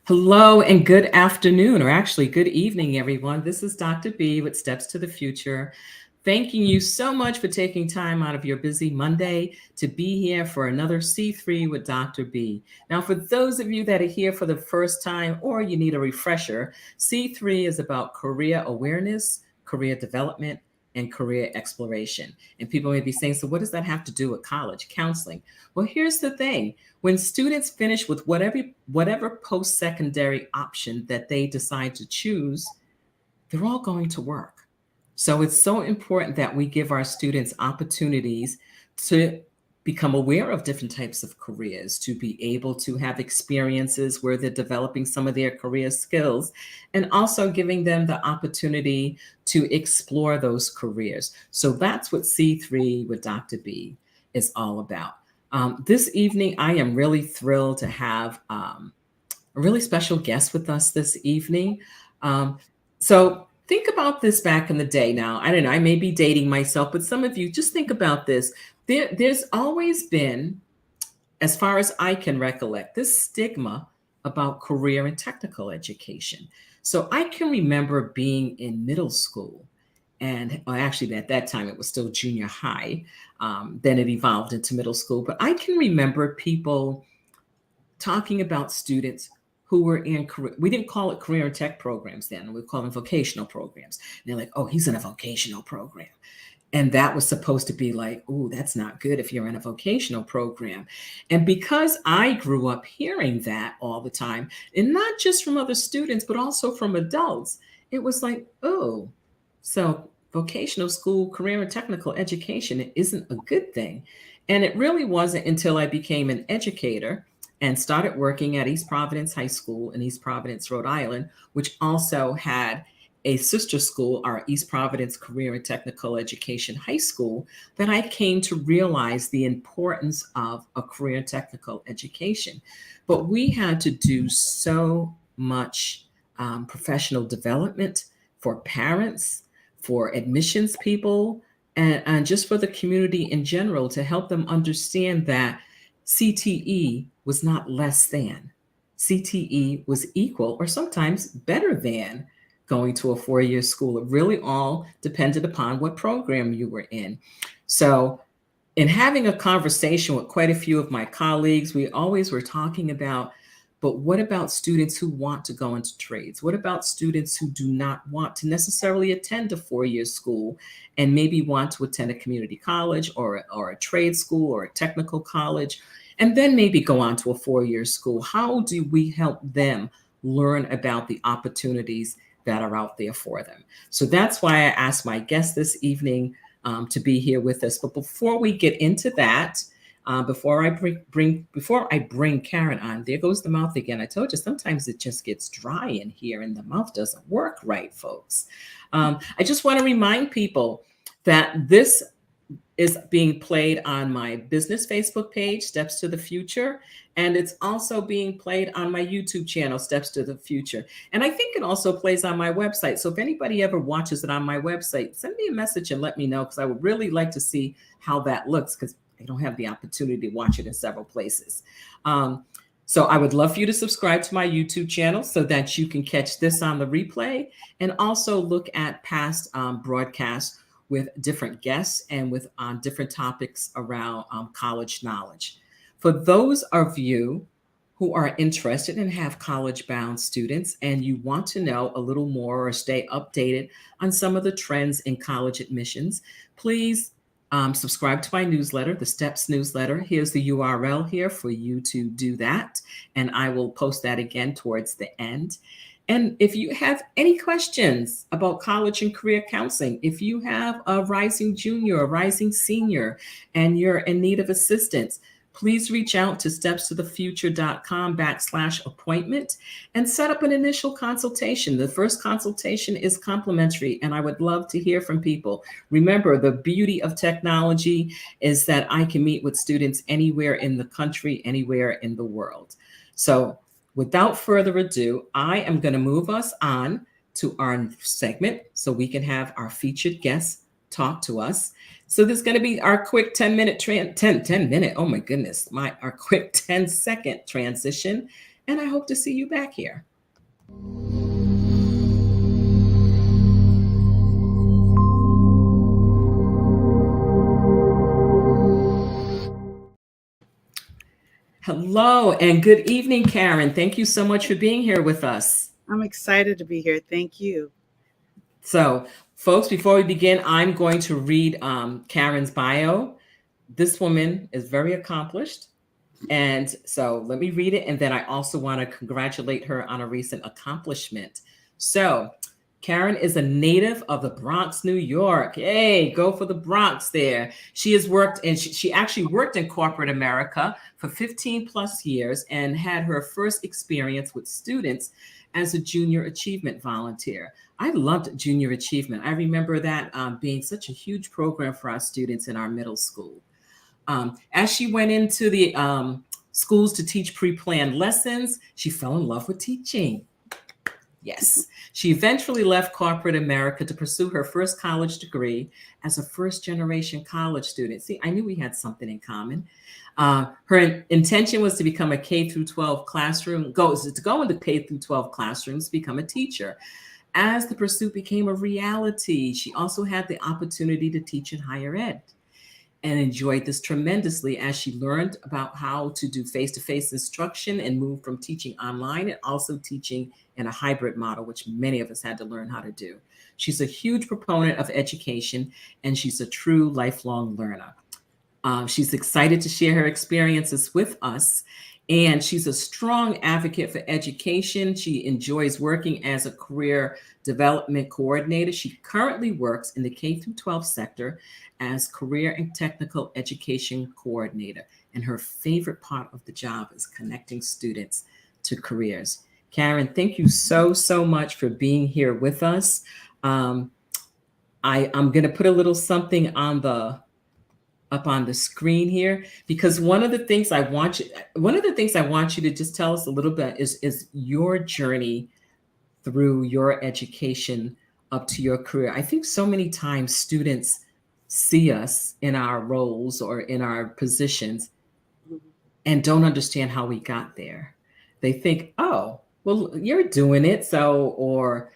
Hello and good afternoon, or actually good evening, everyone. This is Dr. B with Steps to the Future. Thanking you so much for taking time out of your busy Monday to be here for another C3 with Dr. B. Now, for those of you that are here for the first time or you need a refresher, C3 is about career awareness, career development, and career exploration. And people may be saying, so what does that have to do with college counseling? Well, here's the thing. When students finish with whatever post-secondary option that they decide to choose, they're all going to work. So it's so important that we give our students opportunities to become aware of different types of careers, to be able to have experiences where they're developing some of their career skills, and also giving them the opportunity to explore those careers. So that's what C3 with Dr. B is all about. This evening, I am really thrilled to have a really special guest with us this evening. Um, so think about this back in the day. Now, I don't know, I may be dating myself, but some of you just think about this. There's always been, as far as I can recollect, this stigma about career and technical education. So I can remember being in middle school, and well, actually, at that time, it was still junior high. Then it evolved into middle school. But I can remember people talking about students who were in career. We didn't call it career and tech programs then. We call them vocational programs. And they're like, oh, he's in a vocational program. And that was supposed to be like, oh, that's not good if you're in a vocational program. And because I grew up hearing that all the time, and not just from other students, but also from adults, it was like, oh, so vocational school, career and technical education isn't a good thing. And it really wasn't until I became an educator and started working at East Providence High School in East Providence, Rhode Island, which also had a sister school, our East Providence Career and Technical Education High School, that I came to realize the importance of a career and technical education. But we had to do so much professional development for parents, for admissions people, and just for the community in general to help them understand that CTE was not less than. CTE was equal or sometimes better than going to a 4-year school. It really all depended upon what program you were in. So, in having a conversation with quite a few of my colleagues, we always were talking about, but what about students who want to go into trades? What about students who do not want to necessarily attend a 4-year school and maybe want to attend a community college or a trade school or a technical college, and then maybe go on to a 4-year school? How do we help them learn about the opportunities that are out there for them? So that's why I asked my guest this evening to be here with us. But before we get into that, before I bring Karen on, there goes the mouth again. I told you sometimes it just gets dry in here and the mouth doesn't work right, folks. I just want to remind people that this is being played on my business Facebook page, Steps to the Future, and it's also being played on my YouTube channel, Steps to the Future. And I think it also plays on my website. So if anybody ever watches it on my website, send me a message and let me know, because I would really like to see how that looks, because I don't have the opportunity to watch it in several places. So I would love for you to subscribe to my YouTube channel so that you can catch this on the replay and also look at past broadcasts with different guests and with different topics around college knowledge. For those of you who are interested and have college-bound students and you want to know a little more or stay updated on some of the trends in college admissions, please subscribe to my newsletter, the Steps newsletter. Here's the URL here for you to do that, and I will post that again towards the end. And if you have any questions about college and career counseling, if you have a rising junior, a rising senior, and you're in need of assistance, please reach out to stepstothefuture.com/appointment and set up an initial consultation. The first consultation is complimentary, and I would love to hear from people. Remember, the beauty of technology is that I can meet with students anywhere in the country, anywhere in the world. So without further ado, I am going to move us on to our segment so we can have our featured guests talk to us. So there's going to be our quick 10 minute, oh my goodness, our quick 10-second transition. and I hope to see you back here. Hello and good evening, Karen. Thank you so much for being here with us. I'm excited to be here. Thank you. So, folks, before we begin, I'm going to read Karen's bio. This woman is very accomplished. And so let me read it. And then I also want to congratulate her on a recent accomplishment. So, Karen is a native of the Bronx, New York. Hey, go for the Bronx there. She has worked and she actually worked in corporate America for 15 plus years and had her first experience with students as a junior achievement volunteer. I loved junior achievement. I remember that being such a huge program for our students in our middle school. As she went into the schools to teach pre planned lessons, she fell in love with teaching. Yes. She eventually left corporate America to pursue her first college degree as a first generation college student. See, I knew we had something in common. Her intention was to become a K through 12 classroom, to go into K through 12 classrooms, become a teacher. As the pursuit became a reality, she also had the opportunity to teach in higher ed and enjoyed this tremendously as she learned about how to do face-to-face instruction and moved from teaching online and also teaching in a hybrid model, which many of us had to learn how to do. She's a huge proponent of education and she's a true lifelong learner. She's excited to share her experiences with us. And she's a strong advocate for education. She enjoys working as a career development coordinator. She currently works in the K through 12 sector as career and technical education coordinator. And her favorite part of the job is connecting students to careers. Karen, thank you so much for being here with us. Um, I'm going to put a little something on the up on the screen here because one of the things I want you to just tell us a little bit is your journey through your education up to your career. I think so many times students see us in our roles or in our positions and don't understand how we got there. They think, oh, well, you're doing it, so, or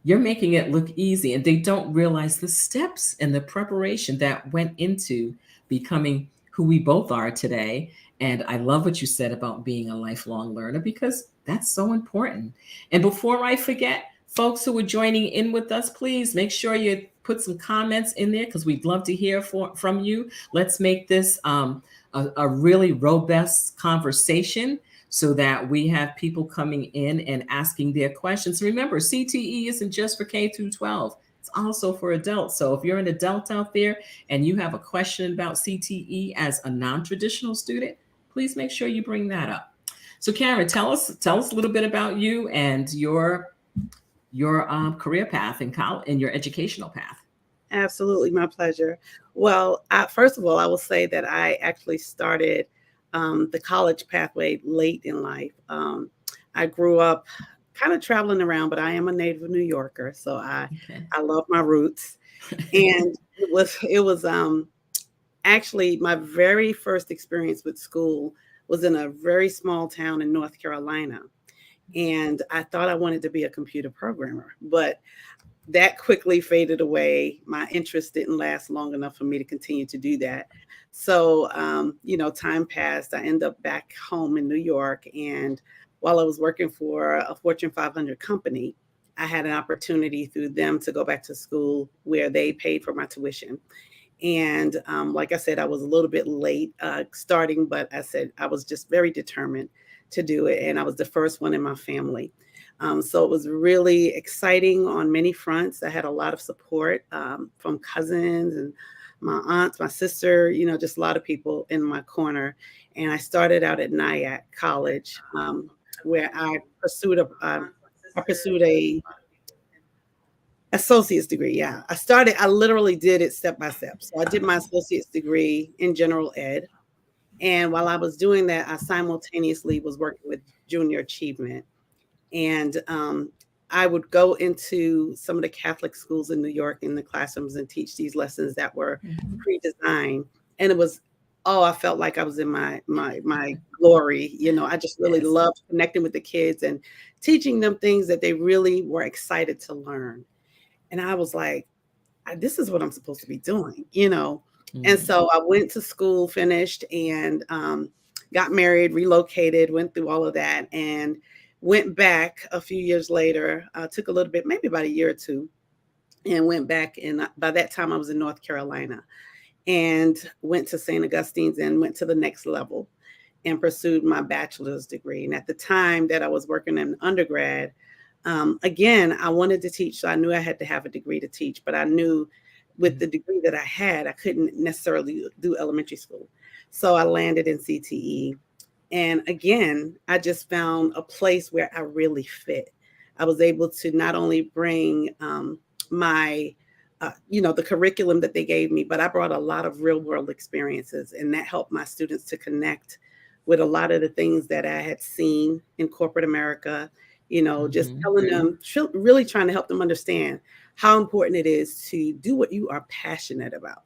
you're making it look easy. And they don't realize the steps and the preparation that went into becoming who we both are today. And I love what you said about being a lifelong learner because that's so important. And before I forget, folks who are joining in with us, please make sure you put some comments in there because we'd love to hear from you. Let's make this a really robust conversation so that we have people coming in and asking their questions. Remember, CTE isn't just for K through 12. It's also for adults. So if you're an adult out there and you have a question about CTE as a non-traditional student, please make sure you bring that up. So Karen, tell us a little bit about you and your career path in college and your educational path. Absolutely, my pleasure. Well, first of all, I will say that I actually started the college pathway late in life. I grew up kind of traveling around, but I am a native New Yorker, so I love my roots. And it was actually my very first experience with school was in a very small town in North Carolina. And I thought I wanted to be a computer programmer, but that quickly faded away. My interest didn't last long enough for me to continue to do that. So, time passed. I ended up back home in New York. And while I was working for a Fortune 500 company, I had an opportunity through them to go back to school where they paid for my tuition. And like I said, I was a little bit late starting, but I said I was just very determined to do it. And I was the first one in my family. So it was really exciting on many fronts. I had a lot of support from cousins and my aunts, my sister, just a lot of people in my corner. And I started out at Nyack College, where I pursued a associate's degree. Yeah, I literally did it step by step. So I did my associate's degree in general ed. And while I was doing that, I simultaneously was working with junior achievement. And I would go into some of the Catholic schools in New York in the classrooms and teach these lessons that were pre-designed. And it was Oh, I felt like I was in my glory. I just really Yes. loved connecting with the kids and teaching them things that they really were excited to learn. And I was like, this is what I'm supposed to be doing. And Mm, so I went to school, finished, and got married, relocated, went through all of that, and went back a few years later. Took a little bit, maybe about a year or two, and went back. And by that time, I was in North Carolina and went to St. Augustine's and went to the next level and pursued my bachelor's degree. And at the time that I was working in undergrad, again, I wanted to teach, so I knew I had to have a degree to teach, but I knew with mm, the degree that I had, I couldn't necessarily do elementary school. So I landed in CTE. And again, I just found a place where I really fit. I was able to not only bring the curriculum that they gave me, but I brought a lot of real world experiences, and that helped my students to connect with a lot of the things that I had seen in corporate America. Just mhm, telling them, really trying to help them understand how important it is to do what you are passionate about.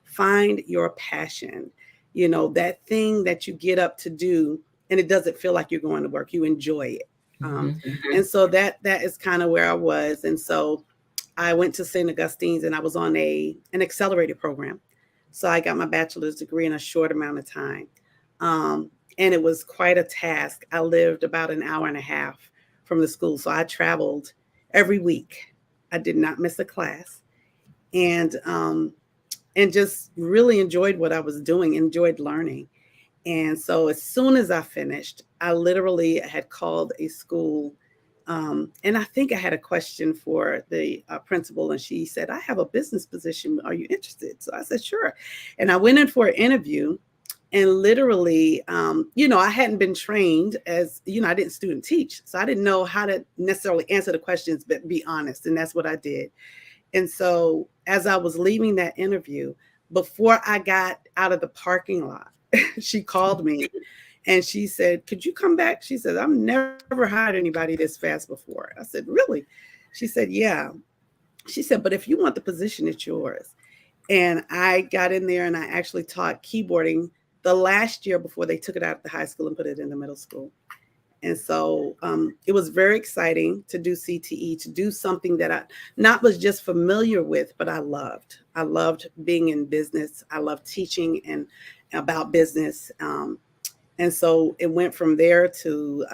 Find your passion, that thing that you get up to do, and it doesn't feel like you're going to work. You enjoy it. Um, mhm, and so that is kind of where I was. And so I went to St. Augustine's and I was on an accelerated program. So I got my bachelor's degree in a short amount of time. And it was quite a task. I lived about an hour and a half from the school. So I traveled every week. I did not miss a class. And just really enjoyed what I was doing, enjoyed learning. And so as soon as I finished, I literally had called a school. And I think I had a question for the principal, and she said, I have a business position. Are you interested? So I said, sure. And I went in for an interview. And literally, I hadn't been trained I didn't student teach. So I didn't know how to necessarily answer the questions, but be honest. And that's what I did. And so as I was leaving that interview, before I got out of the parking lot, she called me and she said, could you come back? She said, I've never hired anybody this fast before. I said, really? She said, yeah. She said, but if you want the position, it's yours. And I got in there and I actually taught keyboarding the last year before they took it out of the high school and put it in the middle school. And so it was very exciting to do CTE, to do something that I not was just familiar with, but I loved. I loved being in business. I loved teaching and about business. And so it went from there to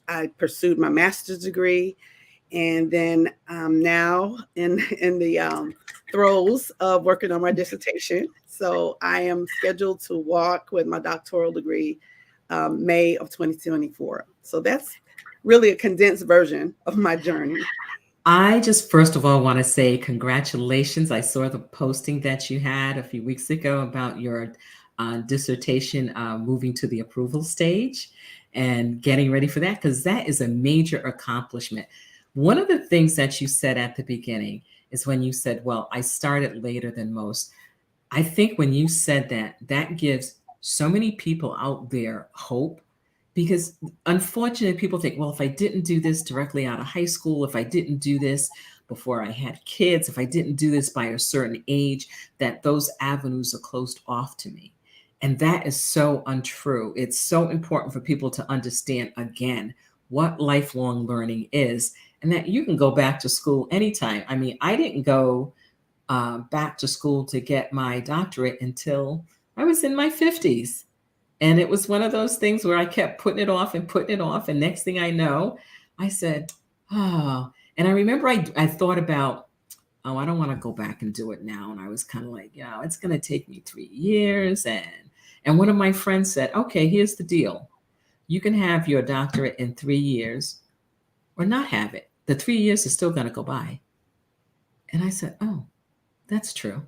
I pursued my master's degree, and then now in the throes of working on my dissertation. So I am scheduled to walk with my doctoral degree May of 2024. So that's really a condensed version of my journey. I just first of all want to say congratulations. I saw the posting that you had a few weeks ago about your dissertation moving to the approval stage and getting ready for that, because that is a major accomplishment. One of the things that you said at the beginning is when you said, well, I started later than most. I think when you said that, that gives so many people out there hope, because unfortunately people think, well, if I didn't do this directly out of high school, if I didn't do this before I had kids, if I didn't do this by a certain age, that those avenues are closed off to me. And that is so untrue. It's so important for people to understand again what lifelong learning is, and that you can go back to school anytime. I mean, I didn't go back to school to get my doctorate until I was in my 50s. And it was one of those things where I kept putting it off and putting it off. And next thing I know, I said, oh, and I remember I thought about, oh, I don't want to go back and do it now. And I was kind of like, yeah, it's going to take me 3 years. And one of my friends said, okay, here's the deal. You can have your doctorate in 3 years or not have it. The 3 years is still going to go by. And I said, oh, that's true.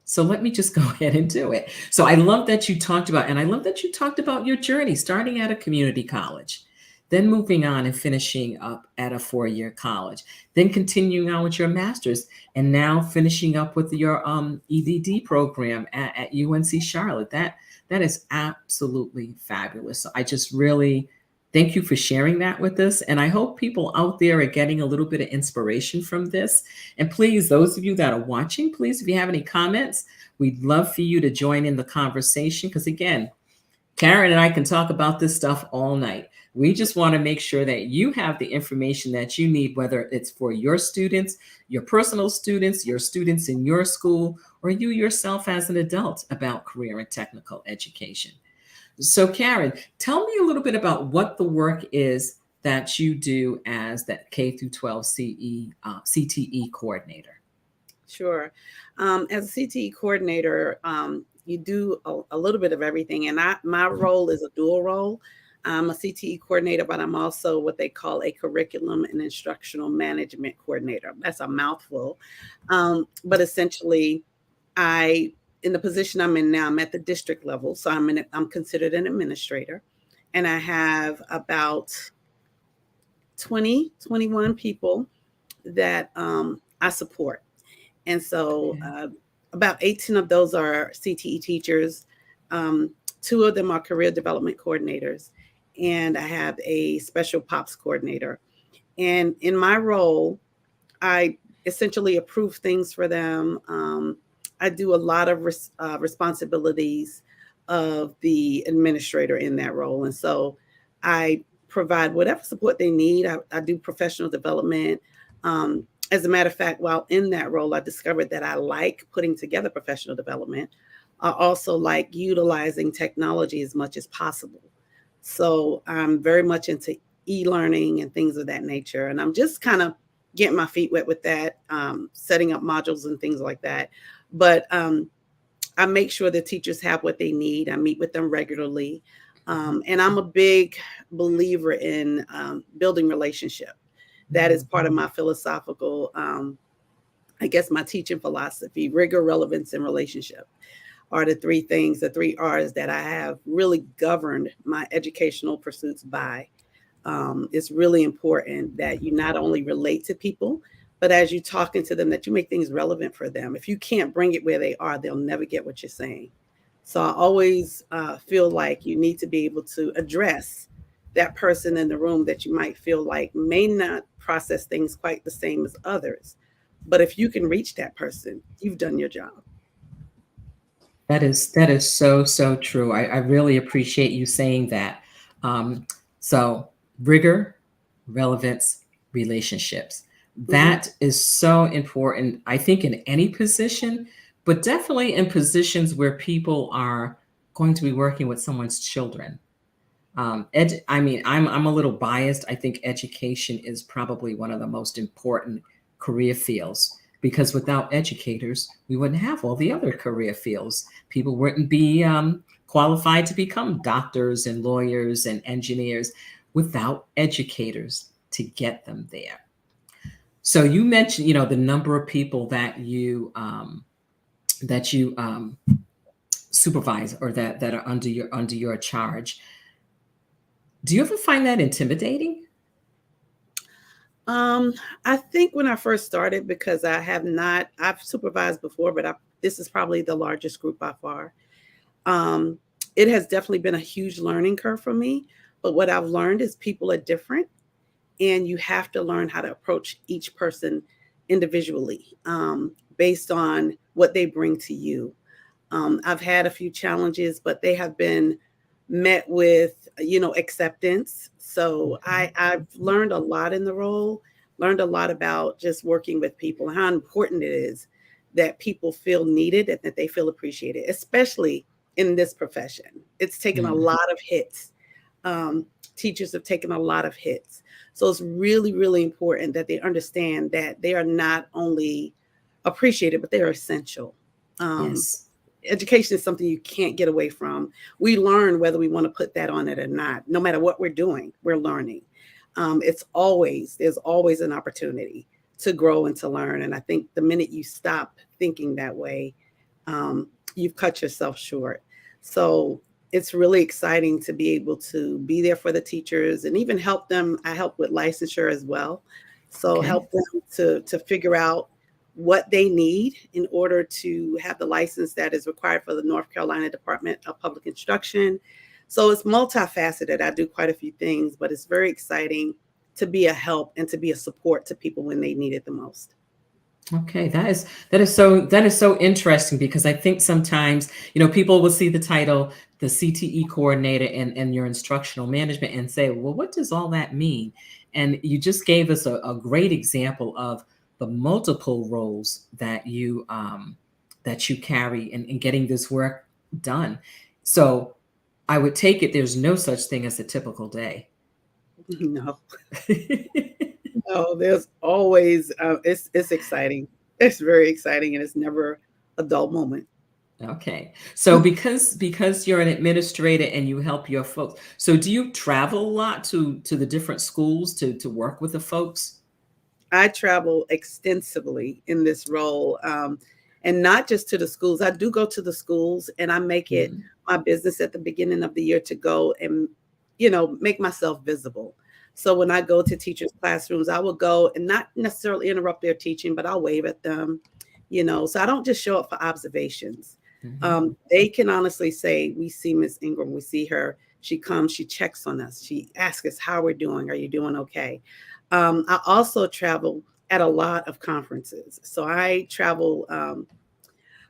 So let me just go ahead and do it. So I love that you talked about, and I love that you talked about your journey starting at a community college, then moving on and finishing up at a 4 year college, then continuing on with your master's, and now finishing up with your EDD program at UNC Charlotte. That is absolutely fabulous. So I just really Thank you for sharing that with us. And I hope people out there are getting a little bit of inspiration from this. And please, those of you that are watching, please, if you have any comments, we'd love for you to join in the conversation. Because again, Karen and I can talk about this stuff all night. We just want to make sure that you have the information that you need, whether it's for your students, your personal students, your students in your school, or you yourself as an adult about career and technical education. So, Karen, tell me a little bit about what the work is that you do as that K through 12 CTE coordinator. Sure. As a CTE coordinator, you do a little bit of everything, and my role is a dual role. I'm a CTE coordinator, but I'm also what they call a curriculum and instructional management coordinator. That's a mouthful, but essentially, I in the position I'm in now, I'm at the district level, so I'm considered an administrator, and I have about 21 people that I support. And so Okay. about 18 of those are CTE teachers. Um, Two of them are career development coordinators. And I have a special POPs coordinator. And in my role, I essentially approve things for them. I do a lot of responsibilities of the administrator in that role. And so I provide whatever support they need. I do professional development. As a matter of fact, while in that role, I discovered that I like putting together professional development. I also like utilizing technology as much as possible. So I'm very much into e-learning and things of that nature. And I'm just kind of getting my feet wet with that, setting up modules and things like that. But I make sure the teachers have what they need. I meet with them regularly. And I'm a big believer in building relationship. That is part of my philosophical, I guess, my teaching philosophy. Rigor, relevance, and relationship are the three things, the three R's that I have really governed my educational pursuits by. It's really important that you not only relate to people, but as you talking to them, that you make things relevant for them. If you can't bring it where they are, they'll never get what you're saying. So I always feel like you need to be able to address that person in the room that you might feel like may not process things quite the same as others. But if you can reach that person, you've done your job. That is so so true. I really appreciate you saying that. Um, so rigor, relevance, relationships. Hmm. That is so important. I think in any position, but definitely in positions where people are going to be working with someone's children. I mean, I'm a little biased. I think education is probably one of the most important career fields because without educators, we wouldn't have all the other career fields. People wouldn't be qualified to become doctors and lawyers and engineers without educators to get them there. So you mentioned, the number of people that you supervise or that are under your charge. Do you ever find that intimidating? Um, I think when I first started, because I've supervised before, but this is probably the largest group by far. Um, it has definitely been a huge learning curve for me. But what I've learned is people are different, and you have to learn how to approach each person individually, based on what they bring to you. I've had a few challenges, but they have been met with, acceptance. So Mhm. I've learned a lot in the role, learned a lot about just working with people, how important it is that people feel needed and that they feel appreciated, especially in this profession. It's taken a Mhm. lot of hits. Um, Teachers have taken a lot of hits. So it's really, really important that they understand that they are not only appreciated, but they are essential. Um, Yes. Education is something you can't get away from. We learn whether we want to put that on it or not. No matter what we're doing, we're learning. There's always an opportunity to grow and to learn. And I think the minute you stop thinking that way, you've cut yourself short. So it's really exciting to be able to be there for the teachers and even help them. I help with licensure as well. So Okay. help them to figure out what they need in order to have the license that is required for the North Carolina Department of Public Instruction. So it's multifaceted. I do quite a few things, but it's very exciting to be a help and to be a support to people when they need it the most. Okay, that is so interesting because I think sometimes, people will see the title, the CTE coordinator and your instructional management and say, well, what does all that mean? And you just gave us a great example of the multiple roles that you carry in getting this work done. So I would take it there's no such thing as a typical day. No, no, there's always it's exciting. It's very exciting, and it's never a dull moment. Okay. So because you're an administrator and you help your folks, so do you travel a lot to the different schools to work with the folks? I travel extensively in this role, and not just to the schools. I do go to the schools, and I make it Mhm. my business at the beginning of the year to go and make myself visible. So when I go to teachers' classrooms, I will go and not necessarily interrupt their teaching, but I'll wave at them. So I don't just show up for observations. Mhm. They can honestly say, "We see Miss Ingram. We see her. She comes. She checks on us. She asks us how we're doing. Are you doing okay?" I also travel at a lot of conferences. So I travel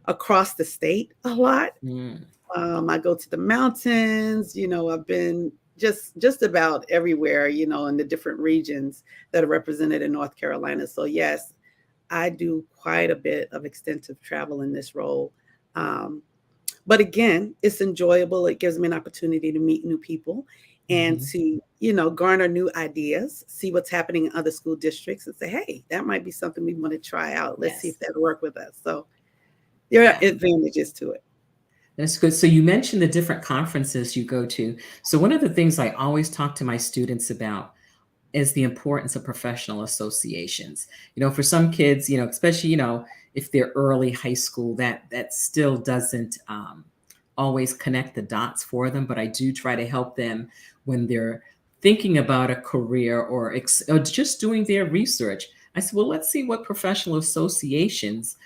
across the state a lot. Mm. I go to the mountains. I've been just about everywhere. In the different regions that are represented in North Carolina. So yes, I do quite a bit of extensive travel in this role. Um, but again, it's enjoyable. It gives me an opportunity to meet new people and Mhm. to, garner new ideas, see what's happening in other school districts and say, hey, that might be something we want to try out. Let's see Yes. if that'll work with us. So there are Yeah. advantages to it. That's good. So you mentioned the different conferences you go to. So one of the things I always talk to my students about is the importance of professional associations. For some kids, especially, if they're early high school, that still doesn't always connect the dots for them. But I do try to help them when they're thinking about a career or just doing their research. I said, well, let's see what professional associations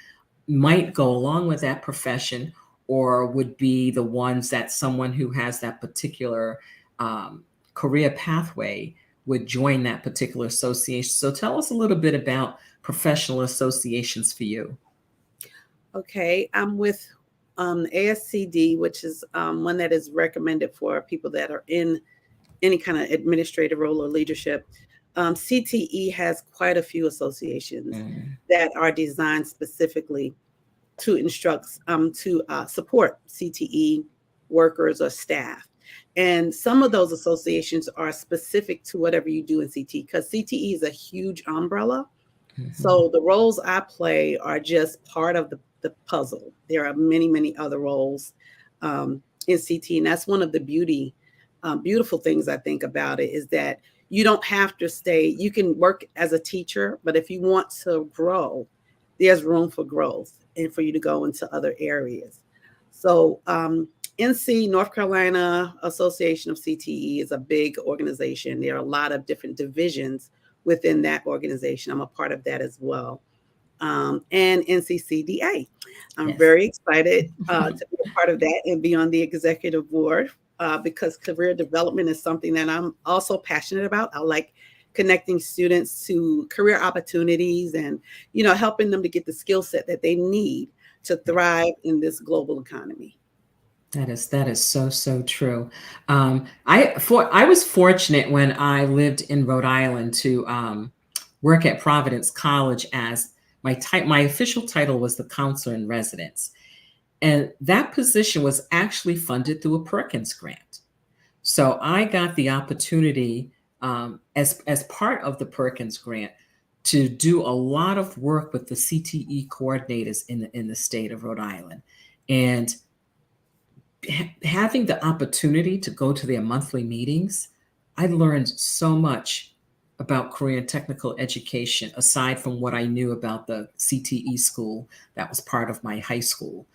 might go along with that profession or would be the ones that someone who has that particular um, career pathway would join that particular association. So tell us a little bit about professional associations for you. Okay. I'm with ASCD, which is one that is recommended for people that are in any kind of administrative role or leadership. CTE has quite a few associations Mm, that are designed specifically to support CTE workers or staff. And some of those associations are specific to whatever you do in CTE because CTE is a huge umbrella. mhm, So the roles I play are just part of the puzzle. There are many, many other roles in CTE. And that's one of the beautiful things I think about it is that you don't have to stay, you can work as a teacher, but if you want to grow, there's room for growth and for you to go into other areas. So, NC, North Carolina Association of CTE is a big organization. There are a lot of different divisions within that organization. I'm a part of that as well. And NCCDA. I'm yes. very excited to be a part of that and be on the executive board because career development is something that I'm also passionate about. I like connecting students to career opportunities and helping them to get the skill set that they need to thrive in this global economy. That is so true. I was fortunate when I lived in Rhode Island to work at Providence College as my official title was the counselor in residence, and that position was actually funded through a Perkins grant. So I got the opportunity as part of the Perkins grant to do a lot of work with the CTE coordinators in the state of Rhode Island, and having the opportunity to go to their monthly meetings, I learned so much about career and technical education aside from what I knew about the CTE school that was part of my high school.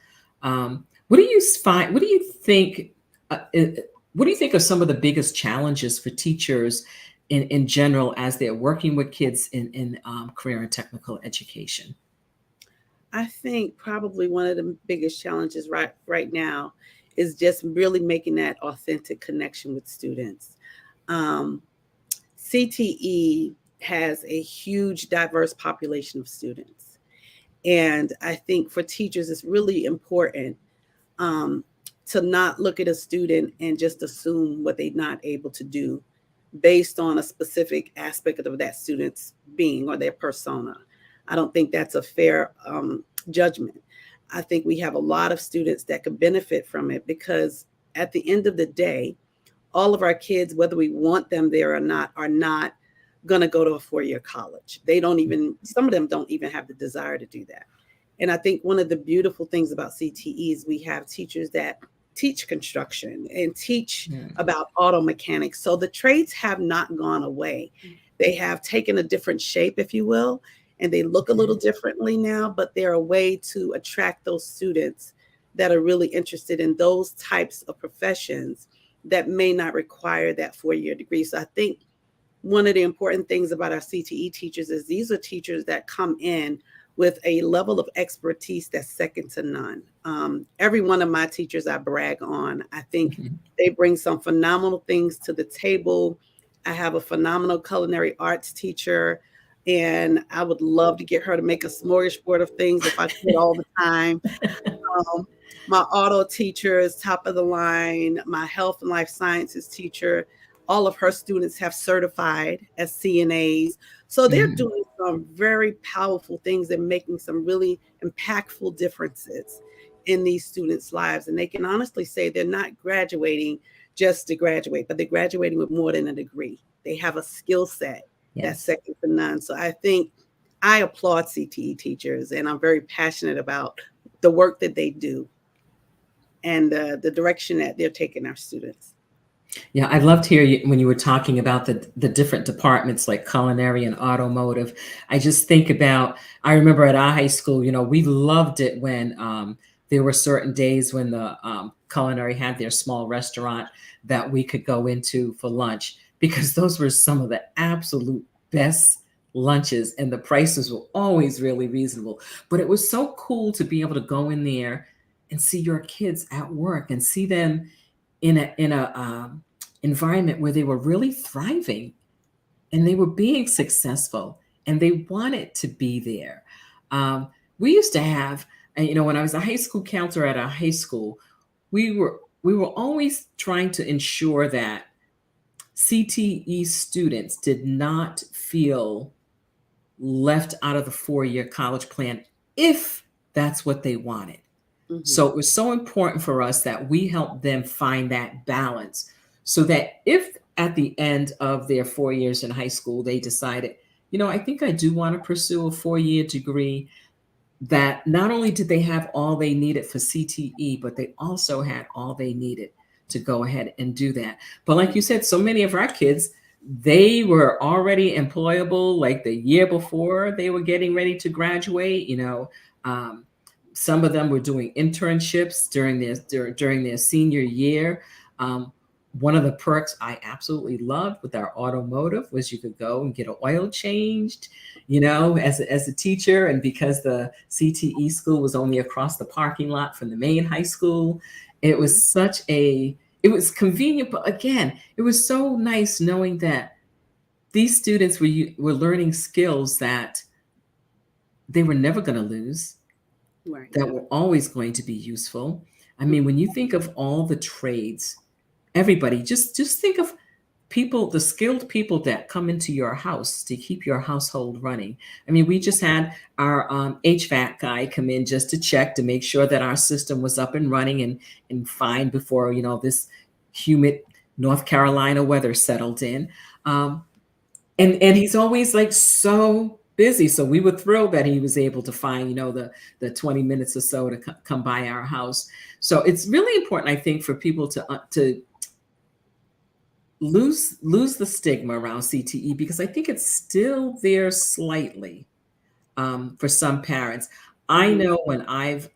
What do you find? What do you think? What do you think are some of the biggest challenges for teachers in general as they're working with kids in career and technical education? I think probably one of the biggest challenges right now is just really making that authentic connection with students. Um, CTE has a huge, diverse population of students. And I think for teachers, it's really important um, to not look at a student and just assume what they're not able to do based on a specific aspect of that student's being or their persona. I don't think that's a fair judgment. I think we have a lot of students that could benefit from it because at the end of the day, all of our kids, whether we want them there or not, are not going to go to a 4-year college. They don't even, some of them don't even have the desire to do that. And I think one of the beautiful things about CTE is we have teachers that teach construction and teach Yeah. about auto mechanics. So the trades have not gone away. They have taken a different shape, if you will, and they look a Okay. little differently now, but they're a way to attract those students that are really interested in those types of professions that may not require that 4-year degree. So I think one of the important things about our CTE teachers is these are teachers that come in with a level of expertise that's second to none. Every one of my teachers I brag on. I think Mhm. they bring some phenomenal things to the table. I have a phenomenal culinary arts teacher, and I would love to get her to make a smorgasbord of things if I could all the time. Um, my auto teacher is top of the line. My health and life sciences teacher, all of her students have certified as CNAs. So they're Mhm. doing some very powerful things and making some really impactful differences in these students' lives. And they can honestly say they're not graduating just to graduate, but they're graduating with more than a degree. They have a skill set that's Yes. second to none. So I think I applaud CTE teachers, and I'm very passionate about the work that they do and the direction that they're taking our students. Yeah, I loved hear you when you were talking about the different departments like culinary and automotive. I just think about I remember at our high school, we loved it when there were certain days when the culinary had their small restaurant that we could go into for lunch because those were some of the absolute best lunches and the prices were always really reasonable. But it was so cool to be able to go in there and see your kids at work and see them in a environment where they were really thriving and they were being successful and they wanted to be there. Um, we used to have, when I was a high school counselor at our high school, we were always trying to ensure that CTE students did not feel left out of the 4-year college plan if that's what they wanted. Hmm. So it was so important for us that we help them find that balance so that if at the end of their 4 years in high school, they decided, I think I do want to pursue a 4-year degree, that not only did they have all they needed for CTE, but they also had all they needed to go ahead and do that. But like you said, so many of our kids, they were already employable like the year before they were getting ready to graduate. Um, some of them were doing internships during their senior year. Um, One of the perks I absolutely loved with our automotive was you could go and get an oil changed, as a teacher. And because the CTE school was only across the parking lot from the main high school, it was it was convenient. But again, it was so nice knowing that these students were learning skills that they were never going to lose, Right. that were always going to be useful. I mean, Mhm. when you think of all the trades, everybody just think of people, the skilled people that come into your house to keep your household running. I mean, we just had our HVAC guy come in just to check to make sure that our system was up and running and fine before this humid North Carolina weather settled in. Um, and he's always like so busy. So we were thrilled that he was able to find the 20 minutes or so to come by our house. So it's really important, I think, for people to lose the stigma around CTE because I think it's still there slightly for some parents. I Mhm. know when I've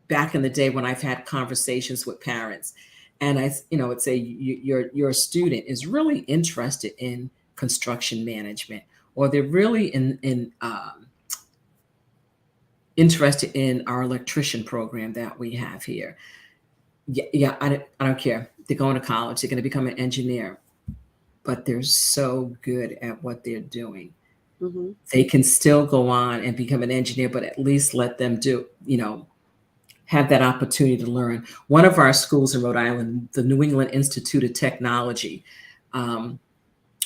back in the day when I've had conversations with parents, and would say your student is really interested in construction management, or they're really interested in our electrician program that we have here. Yeah, yeah, I don't care. They're going to college. They're going to become an engineer, but they're so good at what they're doing. Hmm. They can still go on and become an engineer, but at least let them do, have that opportunity to learn. One of our schools in Rhode Island, the New England Institute of Technology, um,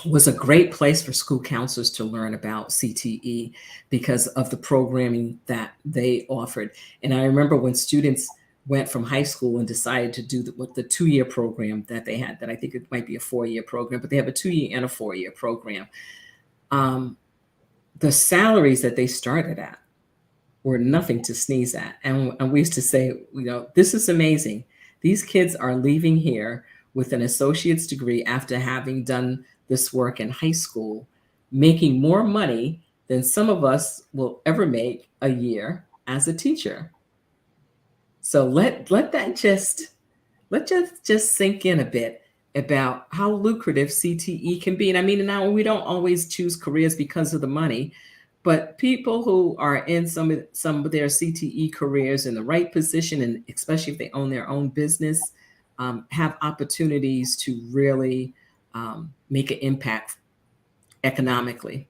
was a great place for school counselors to learn about CTE because of the programming that they offered. And I remember when students went from high school and decided to do the 2 year program that they had, that I think it might be a 4 year program, but they have a 2 year and a 4 year program. Um, the salaries that they started at were nothing to sneeze at. And we used to say, this is amazing. These kids are leaving here with an associate's degree after having done this work in high school, making more money than some of us will ever make a year as a teacher. So let that just sink in a bit about how lucrative CTE can be. And I mean, now we don't always choose careers because of the money, but people who are in some of their CTE careers in the right position, and especially if they own their own business, have opportunities to really make an impact economically.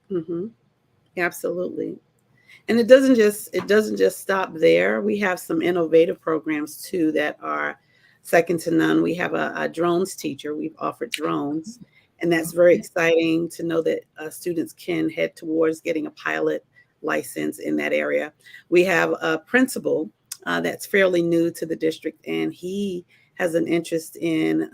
Hmm. Absolutely. And it doesn't just stop there. We have some innovative programs too that are second to none. We have a drones teacher. We've offered drones, and that's very Okay. exciting to know that students can head towards getting a pilot license in that area. We have a principal that's fairly new to the district, and he has an interest in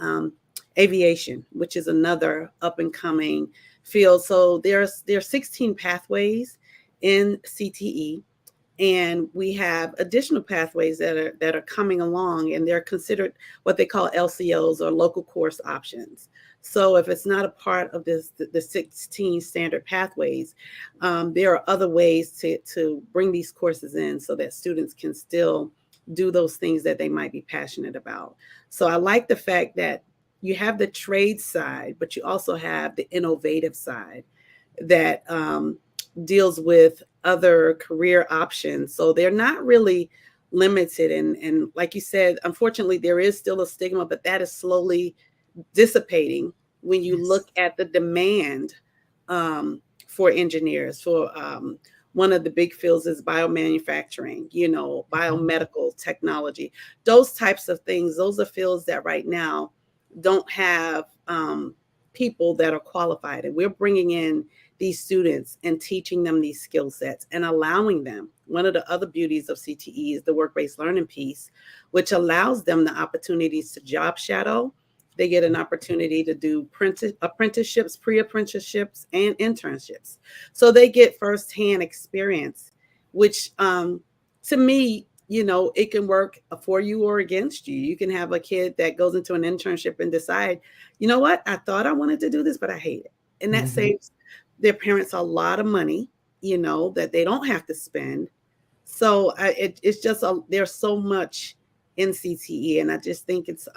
aviation, which is another up and coming field. So there's 16 pathways in CTE, and we have additional pathways that are coming along, and they're considered what they call LCOs, or local course options. So if it's not a part of the 16 standard pathways, there are other ways to bring these courses in so that students can still do those things that they might be passionate about. So I like the fact that you have the trade side, but you also have the innovative side that deals with other career options. So they're not really limited. And like you said, unfortunately, there is still a stigma, but that is slowly dissipating when you Yes. look at the demand for engineers. For one of the big fields is biomanufacturing, Mhm. biomedical technology, those types of things. Those are fields that right now don't have people that are qualified. And we're bringing in these students and teaching them these skill sets and allowing them. One of the other beauties of CTE is the work based learning piece, which allows them the opportunities to job shadow. They get an opportunity to do apprenticeships, pre apprenticeships, and internships. So they get firsthand experience, which to me, it can work for you or against you. You can have a kid that goes into an internship and decide, you know what, I thought I wanted to do this, but I hate it. And that Mhm. saves their parents a lot of money, that they don't have to spend. So it's just there's so much in CTE, and I just think it's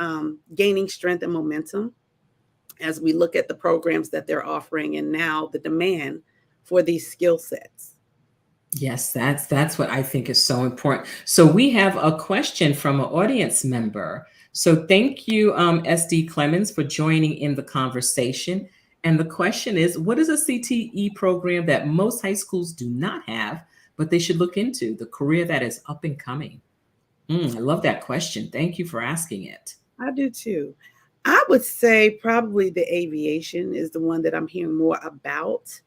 gaining strength and momentum as we look at the programs that they're offering, and now the demand for these skill sets. Yes, that's what I think is so important. So we have a question from an audience member. So thank you, SD Clemens, for joining in the conversation. And the question is, what is a CTE program that most high schools do not have, but they should look into? The career that is up and coming. I love that question. Thank you for asking it. I do too. I would say probably the aviation is the one that I'm hearing more about.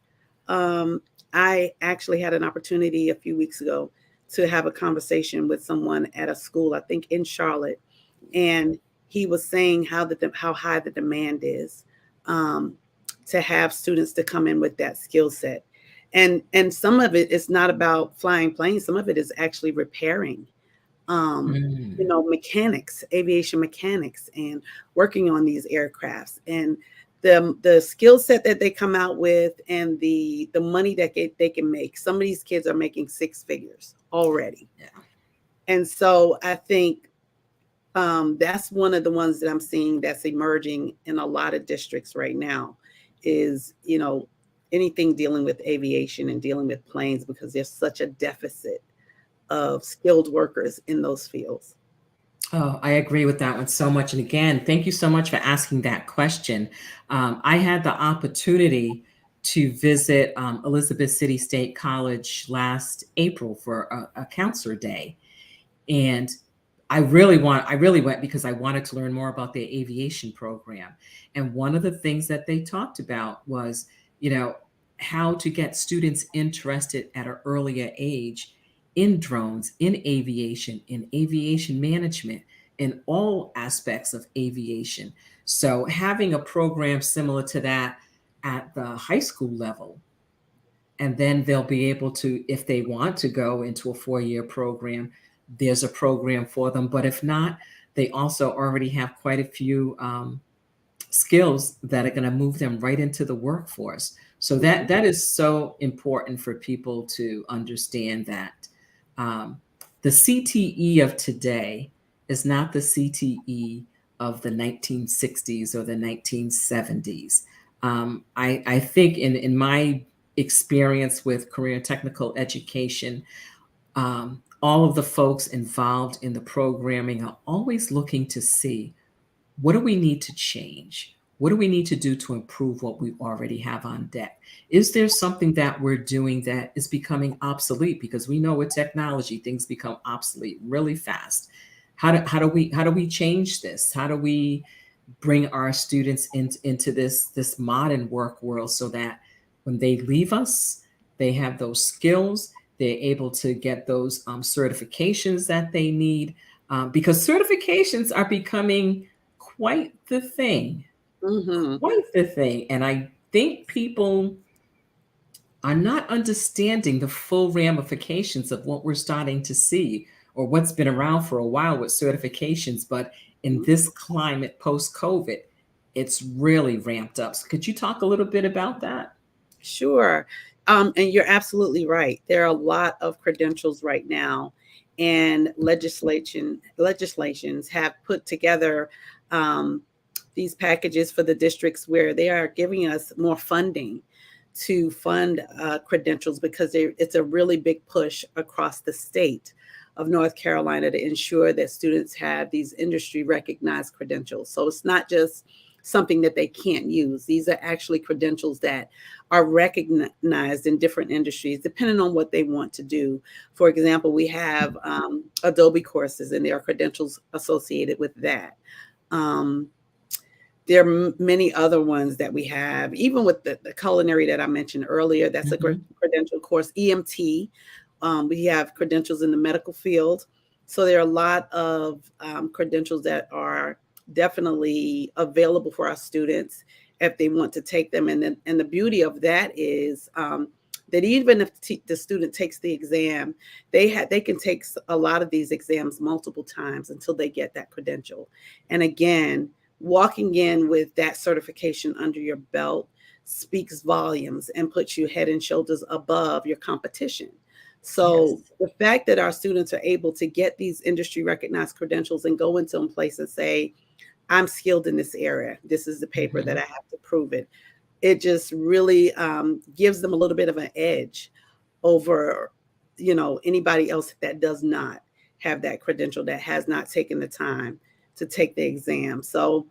Um, I actually had an opportunity a few weeks ago to have a conversation with someone at a school, I think in Charlotte, and he was saying how high the demand is um, to have students to come in with that skill set, and some of it is not about flying planes. Some of it is actually repairing um, Mm, mechanics, aviation mechanics, and working on these aircrafts, and the skill set that they come out with, and the money that they can make. Some of these kids are making six figures already, yeah. and so I think that's one of the ones that I'm seeing that's emerging in a lot of districts right now. Is anything dealing with aviation and dealing with planes, because there's such a deficit of skilled workers in those fields. Oh, I agree with that one so much. And again, thank you so much for asking that question. I had the opportunity to visit Elizabeth City State College last April for a counselor day. And I really went because I wanted to learn more about their aviation program. And one of the things that they talked about was, you know, how to get students interested at an earlier age in drones, in aviation management, in all aspects of aviation. So having a program similar to that at the high school level, and then they'll be able to, if they want to go into a 4-year program, there's a program for them. But if not, they also already have quite a few skills that are going to move them right into the workforce. So Mhm. that is so important for people to understand that um, the CTE of today is not the CTE of the 1960s or the 1970s. I think in my experience with career and technical education, all of the folks involved in the programming are always looking to see, what do we need to change? What do we need to do to improve what we already have on deck? Is there something that we're doing that is becoming obsolete? Because we know with technology, things become obsolete really fast. How do we change this? How do we bring our students into this modern work world so that when they leave us, they have those skills, they're able to get those certifications that they need, because certifications are becoming quite the thing, Mhm. quite the thing. And I think people are not understanding the full ramifications of what we're starting to see or what's been around for a while with certifications. But in this climate post COVID, it's really ramped up. So could you talk a little bit about that? Sure. And you're absolutely right. There are a lot of credentials right now, and legislations have put together um, these packages for the districts where they are giving us more funding to fund credentials because it's a really big push across the state of North Carolina to ensure that students have these industry recognized credentials. So it's not just something that they can't use. These are actually credentials that are recognized in different industries depending on what they want to do. For example, we have Adobe courses, and there are credentials associated with that. Um, there are many other ones that we have, even with the culinary that I mentioned earlier. That's a Mhm. credential course. EMT, we have credentials in the medical field. So there are a lot of credentials that are definitely available for our students if they want to take them. And the beauty of that is that even if the student takes the exam, they can take a lot of these exams multiple times until they get that credential. And again, walking in with that certification under your belt speaks volumes and puts you head and shoulders above your competition. So Yes. the fact that our students are able to get these industry recognized credentials and go into a place and say, I'm skilled in this area, this is the paper that I Mhm. have to prove it, it just really gives them a little bit of an edge over, anybody else that does not have that credential, that has not taken the time to take the exam. So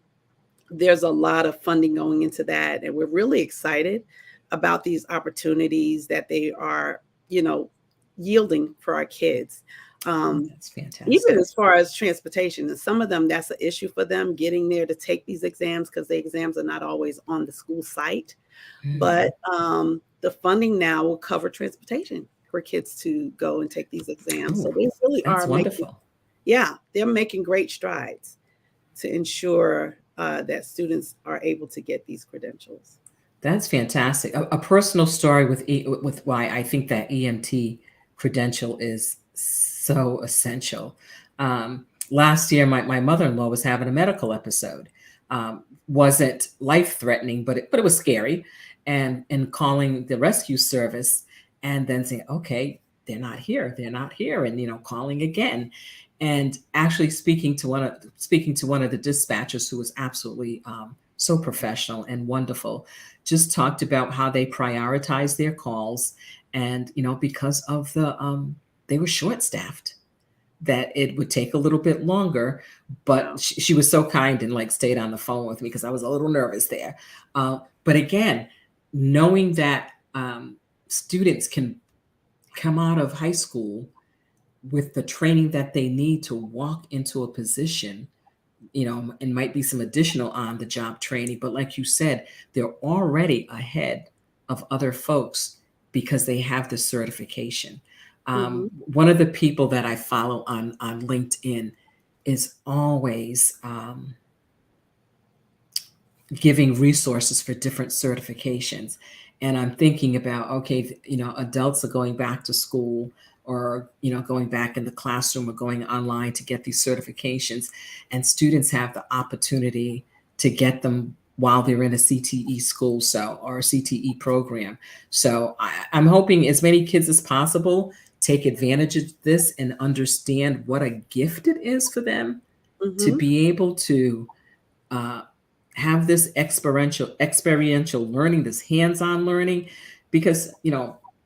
there's a lot of funding going into that, and we're really excited about these opportunities that they are, you know, yielding for our kids. Oh, Um, that's Even fantastic. as far as transportation, and some of them, that's an issue for them getting there to take these exams because the exams are not always on the school site. Mm. But the funding now will cover transportation for kids to go and take these exams. Oh, So they really that's are making, wonderful. yeah, they're making great strides to ensure that students are able to get these credentials. That's fantastic. A personal story with why I think that EMT credential is so essential. Last year, my mother-in-law was having a medical episode. Wasn't life-threatening, but it was scary. And calling the rescue service, and then saying, okay, they're not here, and calling again, and actually speaking to one of the dispatchers who was absolutely so professional and wonderful, just talked about how they prioritize their calls, and because of they were short staffed, that it would take a little bit longer, but Wow. she was so kind and like stayed on the phone with me because I was a little nervous there. But again, knowing that students can come out of high school with the training that they need to walk into a position, and might be some additional on the job training, but like you said, they're already ahead of other folks because they have the certification. Hmm. One of the people that I follow on LinkedIn is always giving resources for different certifications. And I'm thinking about, okay, adults are going back to school, or, going back in the classroom or going online to get these certifications. And students have the opportunity to get them while they're in a CTE school, or a CTE program. So I'm hoping as many kids as possible take advantage of this and understand what a gift it is for them to Hmm. be able to uh, have this experiential learning, this hands-on learning, because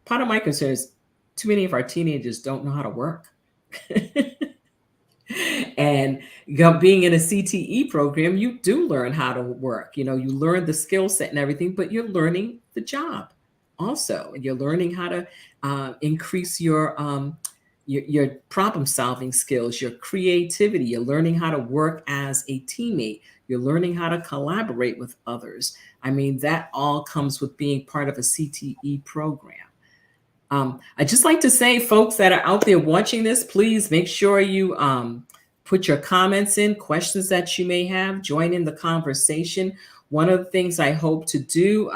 part of my concern is too many of our teenagers don't know how to work. And being in a CTE program, you do learn how to work. You learn the skill set and everything, but you're learning the job also. And you're learning how to increase your problem solving skills, your creativity. You're learning how to work as a teammate. You're learning how to collaborate with others. I mean, that all comes with being part of a CTE program. I'd just like to say, folks that are out there watching this, please make sure you put your comments in, questions that you may have, join in the conversation. One of the things I hope to do,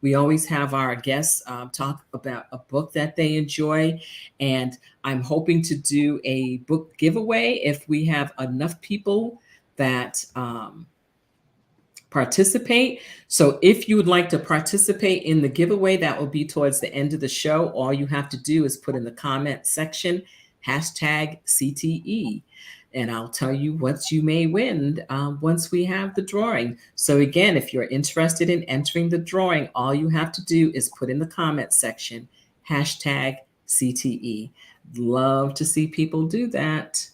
we always have our guests talk about a book that they enjoy. And I'm hoping to do a book giveaway if we have enough people that participate. So if you would like to participate in the giveaway, that will be towards the end of the show. All you have to do is put in the comment section #CTE, and I'll tell you what you may win once we have the drawing. So again, if you're interested in entering the drawing, all you have to do is put in the comment section #CTE. Love to see people do that.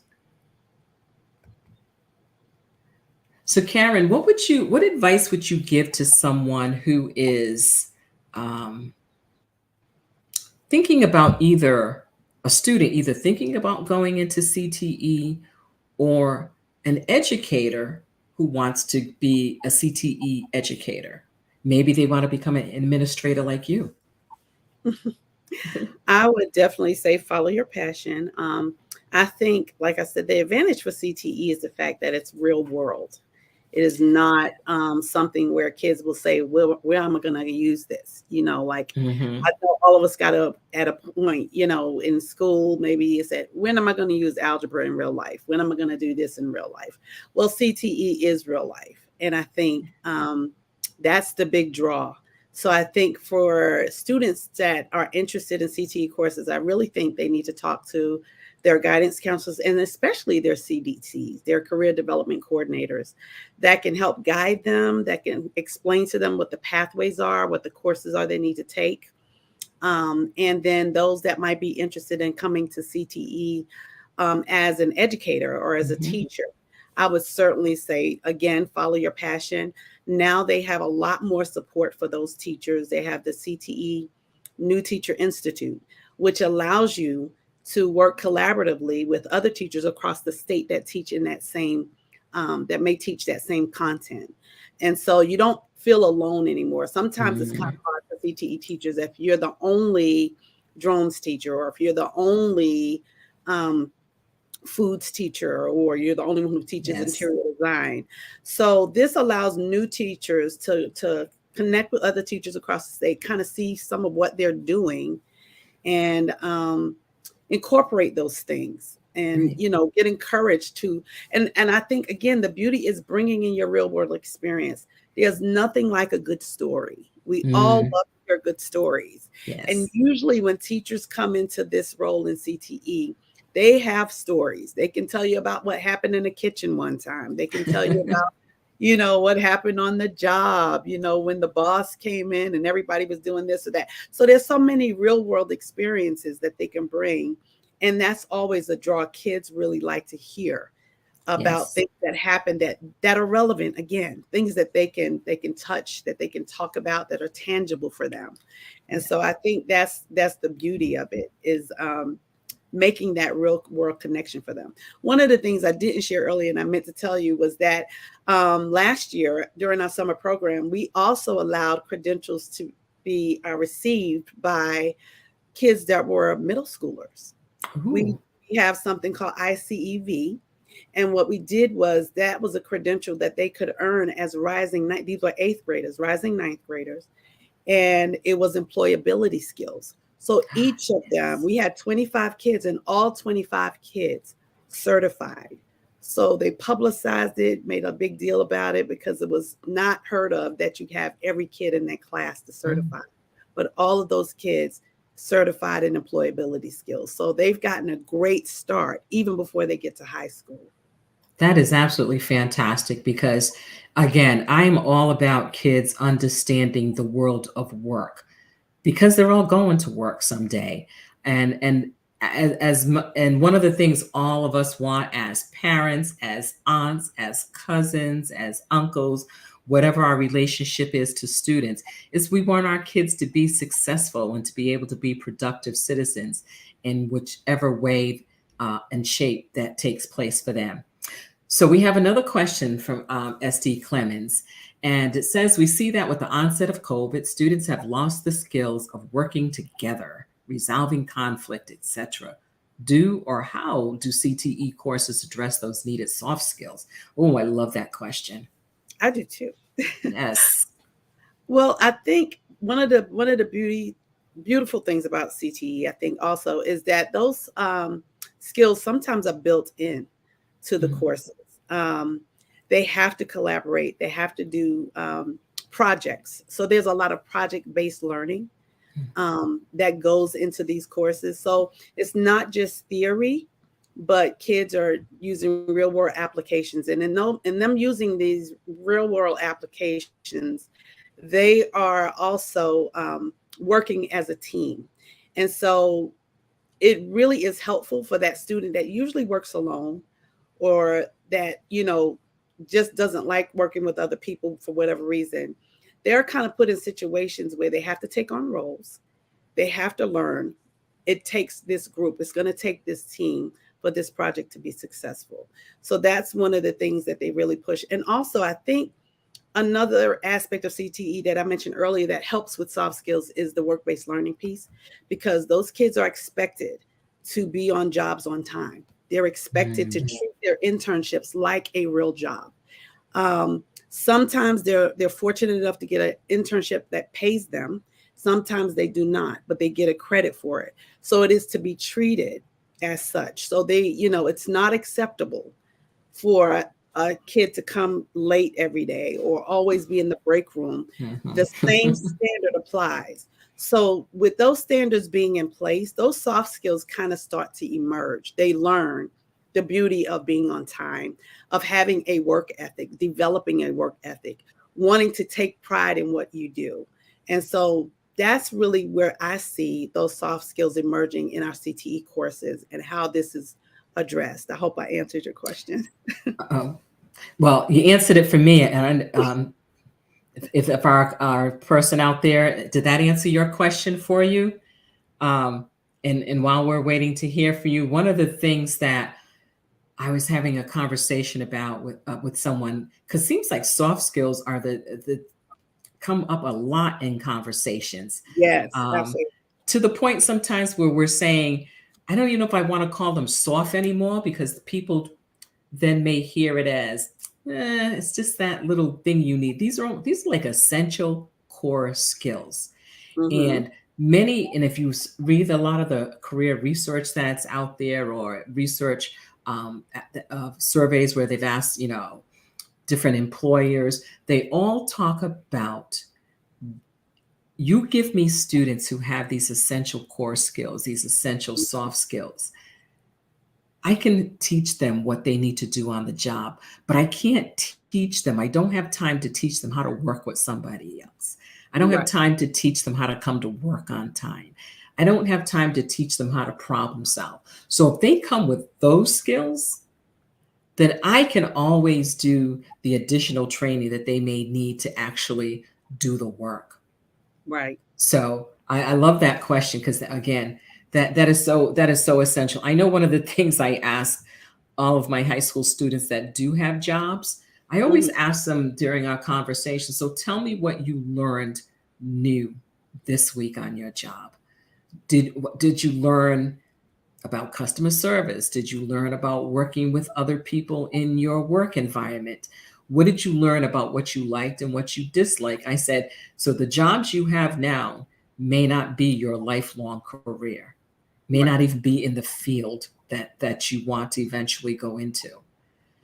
So, Karen, what advice would you give to someone who is um, thinking about either a student, either thinking about going into CTE, or an educator who wants to be a CTE educator? Maybe they want to become an administrator like you. I would definitely say follow your passion. I think, like I said, the advantage for CTE is the fact that it's real world. It is not something where kids will say, well, where am I going to use this? Like Mm-hmm. I know all of us got up at a point, in school, maybe you said, when am I going to use algebra in real life? When am I going to do this in real life? Well, CTE is real life. And I think that's the big draw. So I think for students that are interested in CTE courses, I really think they need to talk to their guidance counselors, and especially their CDCs, their career development coordinators, that can help guide them, that can explain to them what the pathways are, what the courses are they need to take. And then those that might be interested in coming to CTE as an educator or as a Mm-hmm. teacher, I would certainly say, again, follow your passion. Now they have a lot more support for those teachers. They have the CTE New Teacher Institute, which allows you to work collaboratively with other teachers across the state that teach in that same, that may teach that same content. And so you don't feel alone anymore. Sometimes it's kind Mm-hmm. of hard for CTE teachers if you're the only drones teacher, or if you're the only um, foods teacher, or you're the only one who teaches Yes. interior design. So this allows new teachers to connect with other teachers across the state, kind of see some of what they're doing, and incorporate those things, and Right. get encouraged to. And I think, again, the beauty is bringing in your real world experience. There's nothing like a good story. We all Mm, love to hear good stories. And yes. usually when teachers come into this role in CTE, they have stories. They can tell you about what happened in the kitchen one time. They can tell you about what happened on the job, when the boss came in and everybody was doing this or that. So there's so many real world experiences that they can bring. And that's always a draw. Kids really like to hear about Yes. things that happen that are relevant, again, things that they can touch, that they can talk about, that are tangible for them. And Yeah. so I think that's the beauty of it, is making that real world connection for them. One of the things I didn't share earlier and I meant to tell you was that last year during our summer program, we also allowed credentials to be received by kids that were middle schoolers. we, Ooh. we have something called ICEV. And what we did was, that was a credential that they could earn as these were eighth graders, rising ninth graders, and it was employability skills. So Ah, each of them, yes. we had 25 kids, and all 25 kids certified. So they publicized it, made a big deal about it, because it was not heard of that you have every kid in that class to Mm. certify. But all of those kids certified in employability skills. So they've gotten a great start even before they get to high school. That is absolutely fantastic because, again, I'm all about kids understanding the world of work because they're all going to work someday. And and one of the things all of us want as parents, as aunts, as cousins, as uncles, whatever our relationship is to students, is we want our kids to be successful and to be able to be productive citizens in whichever way and shape that takes place for them. So we have another question from SD Clemens, and it says, we see that with the onset of COVID, students have lost the skills of working together, resolving conflict, etc. Do or how do CTE courses address those needed soft skills? Oh, I love that question. I do too. Yes. Well, I think one of the beautiful things about CTE, I think also, is that those skills sometimes are built in to the Mm. courses. They have to collaborate. They have to do projects. So there's a lot of project-based learning that goes into these courses. So it's not just theory, but kids are using real world applications. And in them using these real world applications, they are also working as a team. And so it really is helpful for that student that usually works alone, or that, just doesn't like working with other people for whatever reason. They're kind of put in situations where they have to take on roles, they have to learn. It takes this group, it's going to take this team for this project to be successful. So that's one of the things that they really push. And also, I think another aspect of CTE that I mentioned earlier that helps with soft skills is the work based learning piece, because those kids are expected to be on jobs on time. They're expected to Mm. treat their internships like a real job. Sometimes they're fortunate enough to get an internship that pays them. Sometimes they do not, but they get a credit for it. So it is to be treated as such. So it's not acceptable for a kid to come late every day or always be in the break room. The same Mhm. standard applies. So with those standards being in place, those soft skills kind of start to emerge. They learn the beauty of being on time, of having a work ethic, developing a work ethic, wanting to take pride in what you do. And so that's really where I see those soft skills emerging in our CTE courses, and how this is addressed. I hope I answered your question. Um, well, you answered it for me, and if our person out there, did that answer your question for you? Um, and while we're waiting to hear from you, one of the things that I was having a conversation about with someone, because it seems like soft skills are the come up a lot in conversations, Yes, um, absolutely. to the point sometimes where we're saying, I don't even know if I want to call them soft anymore, because the people then may hear it as, it's just that little thing you need. These are like essential core skills. Hmm. And and if you read a lot of the career research that's out there, or research of surveys where they've asked, different employers, they all talk about, you give me students who have these essential core skills, these essential soft skills. I can teach them what they need to do on the job, but I can't teach them. I don't have time to teach them how to work with somebody else. I don't have Right. time to teach them how to come to work on time. I don't have time to teach them how to problem solve. So if they come with those skills, then I can always do the additional training that they may need to actually do the work. Right. So I love that question because again, that is so essential. I know one of the things I ask all of my high school students that do have jobs, I always Mhm. ask them during our conversation, so tell me what you learned new this week on your job. Did you learn about customer service? Did you learn about working with other people in your work environment? What did you learn about what you liked and what you disliked? I said, so the jobs you have now may not be your lifelong career, may not Right. even be in the field that you want to eventually go into,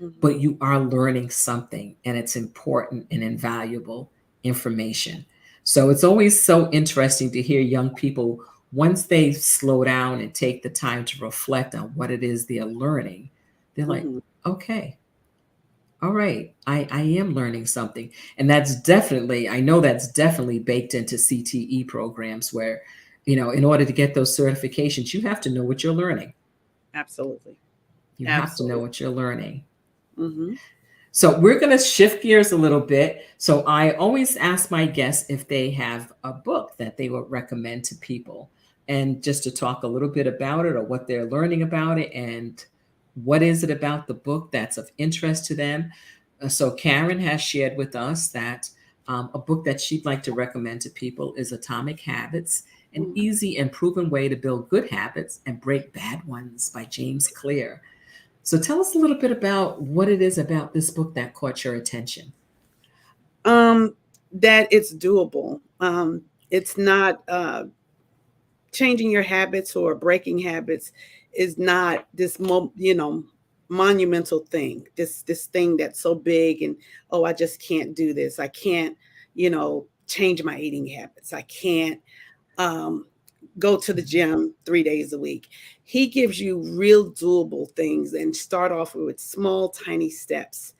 Mhm. but you are learning something and it's important and invaluable information. So it's always so interesting to hear young people, once they slow down and take the time to reflect on what it is they're learning, they're like, Mhm. okay, all right, I am learning something. And that's definitely, I know that's definitely baked into CTE programs where, in order to get those certifications, you have to know what you're learning. Absolutely. You have to know Absolutely. what you're learning. Mhm. So we're going to shift gears a little bit. So I always ask my guests if they have a book that they would recommend to people, and just to talk a little bit about it or what they're learning about it and what is it about the book that's of interest to them. So Karen has shared with us that a book that she'd like to recommend to people is Atomic Habits, an Mhm. easy and proven way to build good habits and break bad ones by James Clear. So tell us a little bit about what it is about this book that caught your attention. Um, that it's doable. It's not changing your habits or breaking habits is not this monumental thing. This thing that's so big and oh, I just can't do this. I can't, change my eating habits. I can't um, go to the gym 3 days a week. He gives you real doable things and start off with small, tiny steps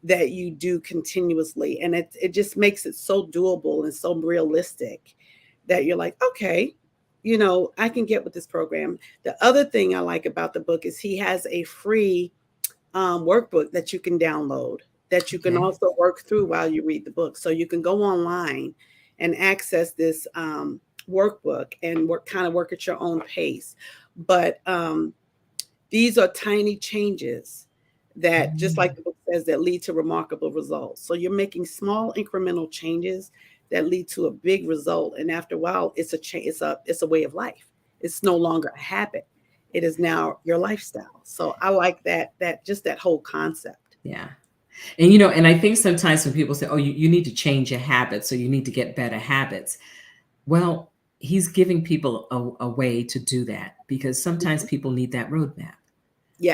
that you do continuously. And it just makes it so doable and so realistic that you're like, okay, I can get with this program. The other thing I like about the book is he has a free workbook that you can download that you can Okay. also work through while you read the book. So you can go online and access this workbook and work at your own pace. But these are tiny changes that, just like Mm, the book says, that lead to remarkable results. So you're making small incremental changes that lead to a big result. And after a while, it's a way of life. It's no longer a habit. It is now your lifestyle. So I like that whole concept. yeah. And and I think sometimes when people say, oh, you need to change your habits, so you need to get better habits. Well, he's giving people a way to do that because sometimes Mhm. people need that roadmap.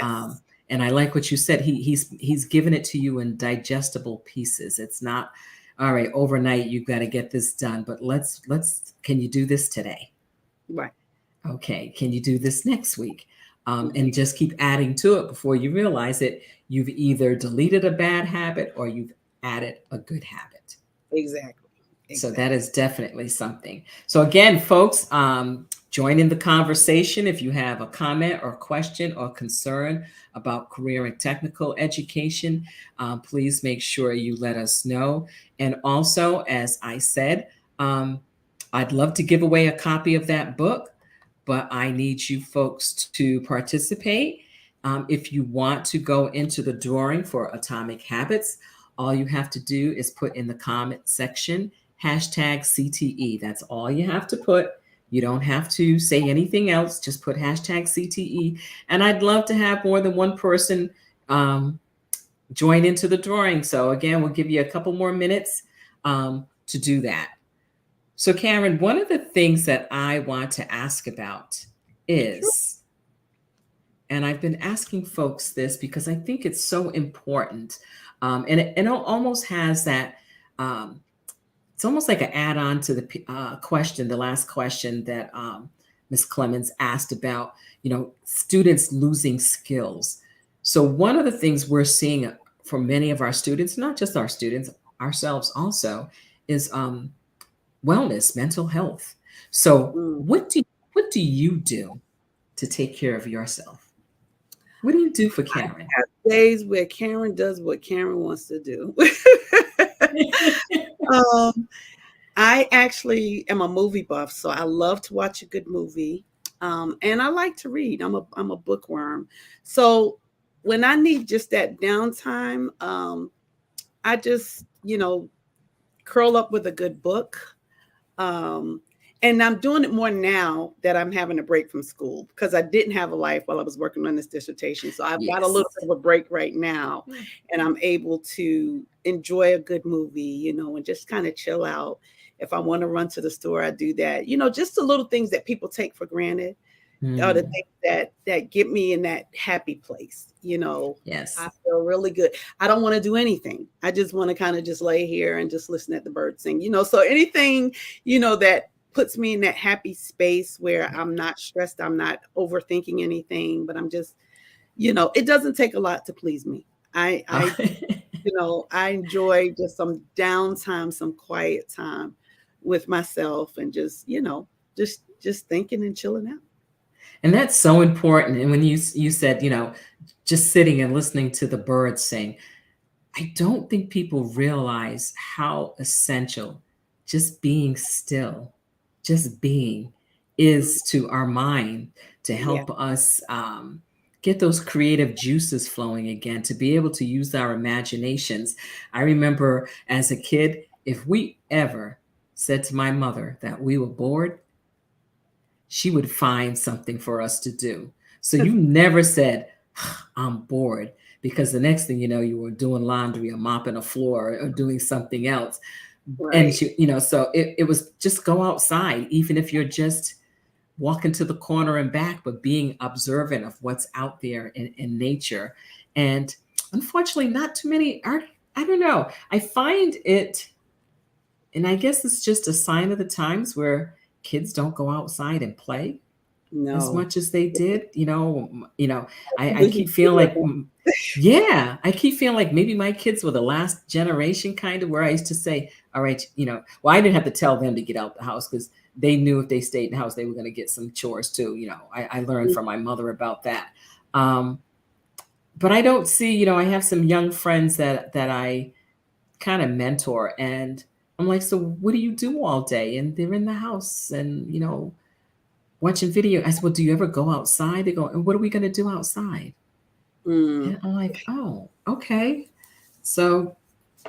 Um, Yes. and I like what you said. He's given it to you in digestible pieces. It's not, all right, overnight you've got to get this done, but let's can you do this today? Right. Okay, can you do this next week? Mhm. And just keep adding to it before you realize it. You've either deleted a bad habit or you've added a good habit. Exactly. So that is Exactly. definitely something. So again, folks, join in the conversation if you have a comment or question or concern about career and technical education. Please make sure you let us know. And also, as I said, um, I'd love to give away a copy of that book, but I need you folks to participate. If you want to go into the drawing for Atomic Habits, all you have to do is put in the comment section hashtag CTE. That's all you have to put. You don't have to say anything else. Just put hashtag CTE. And I'd love to have more than one person um, join into the drawing. So, again, we'll give you a couple more minutes to do that. So, Karen, one of the things that I want to ask about Sure. is, and I've been asking folks this because I think it's so important, and it almost has that. Um, it's almost like an add-on to the question, the last question that Ms. Clemens asked about, students losing skills. So one of the things we're seeing for many of our students, not just our students, ourselves also, is wellness, mental health. So Mm. what what do you do to take care of yourself? What do you do for Karen? Have days where Karen does what Karen wants to do. um, I actually am a movie buff, so I love to watch a good movie. And I like to read. I'm a bookworm. So when I need just that downtime, I just, curl up with a good book. Um, and I'm doing it more now that I'm having a break from school because I didn't have a life while I was working on this dissertation. So I've got a Yes. little bit of a break right now, and I'm able to enjoy a good movie, and just kind of chill out. If I want to run to the store, I do that. Just the little things that people take for granted are the Mm, things that get me in that happy place. I yes. feel really good. I don't want to do anything. I just want to kind of just lay here and just listen at the birds sing. So anything, that puts me in that happy space where I'm not stressed, I'm not overthinking anything, but I'm just, it doesn't take a lot to please me. I enjoy just some downtime, some quiet time with myself and just, just thinking and chilling out. And that's so important. And when you said, just sitting and listening to the birds sing, I don't think people realize how essential just being still, just being Mm, is to our mind to yeah. help us get those creative juices flowing again, to be able to use our imaginations. I remember as a kid, if we ever said to my mother that we were bored, she would find something for us to do. So you never said, I'm bored, because the next thing you know, you were doing laundry or mopping a floor or doing something else. And Right. so it was just go outside, even if you're just walking to the corner and back, but being observant of what's out there in nature. And unfortunately, not too many are, I don't know. I find it, and I guess it's just a sign of the times where kids don't go outside and play as No. much as they did. I Absolutely keep feeling true of like, that. yeah, I keep feeling like maybe my kids were the last generation, kind of, where I used to say, all right, well, I didn't have to tell them to get out the house because they knew if they stayed in the house, they were going to get some chores too. I learned Mm, from my mother about that. Um, but I don't see, I have some young friends that I kind of mentor, and I'm like, so what do you do all day? And they're in the house and, watching video. I said, well, do you ever go outside? They go, and what are we going to do outside? mm, And I'm like, oh, okay. So